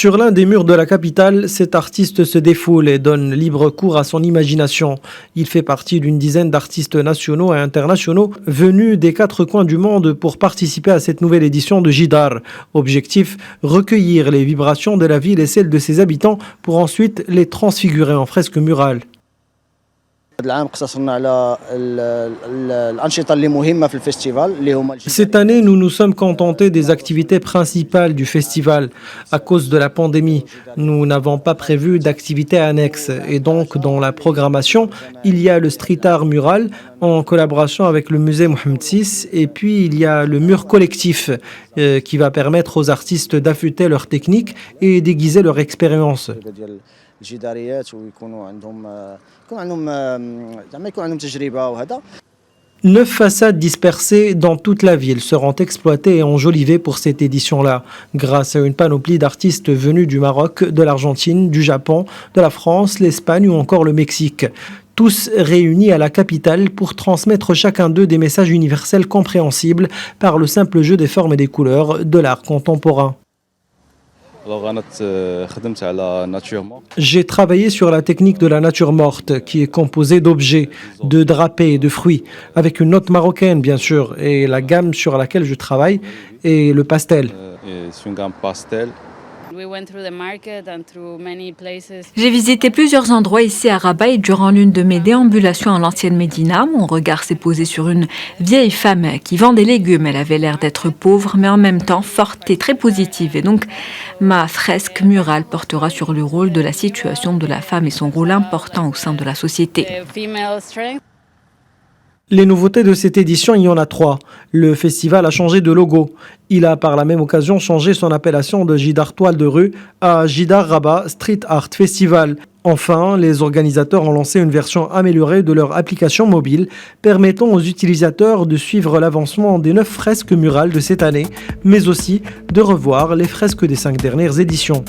Sur l'un des murs de la capitale, cet artiste se défoule et donne libre cours à son imagination. Il fait partie d'une dizaine d'artistes nationaux et internationaux venus des quatre coins du monde pour participer à cette nouvelle édition de Jidar. Objectif, recueillir les vibrations de la ville et celles de ses habitants pour ensuite les transfigurer en fresques murales. Cette année, nous nous sommes contentés des activités principales du festival. À cause de la pandémie, nous n'avons pas prévu d'activités annexes. Et donc, dans la programmation, il y a le street art mural en collaboration avec le musée Mohamed VI. Et puis, il y a le mur collectif qui va permettre aux artistes d'affûter leur technique et d'aiguiser leur expérience. الجداريات ويكونوا عندهم زعما يكون عندهم تجربه وهذا. 9 façades dispersées dans toute la ville seront exploitées et enjolivées pour cette édition-là, grâce à une panoplie d'artistes venus du Maroc, de l'Argentine, du Japon, de la France, l'Espagne ou encore le Mexique. Tous réunis à la capitale pour transmettre chacun d'eux des messages universels compréhensibles par le simple jeu des formes et des couleurs de l'art contemporain. J'ai travaillé sur la technique de la nature morte, qui est composée d'objets, de drapés et de fruits, avec une note marocaine bien sûr, et la gamme sur laquelle je travaille est le pastel. C'est une gamme pastel. J'ai visité plusieurs endroits ici à Rabat et durant l'une de mes déambulations à l'ancienne Médina, mon regard s'est posé sur une vieille femme qui vend des légumes. Elle avait l'air d'être pauvre mais en même temps forte et très positive. Et donc ma fresque murale portera sur le rôle de la situation de la femme et son rôle important au sein de la société. Les nouveautés de cette édition, il y en a 3. Le festival a changé de logo. Il a par la même occasion changé son appellation de Jidar Toile de rue à Jidar Rabat Street Art Festival. Enfin, les organisateurs ont lancé une version améliorée de leur application mobile, permettant aux utilisateurs de suivre l'avancement des 9 fresques murales de cette année, mais aussi de revoir les fresques des 5 dernières éditions.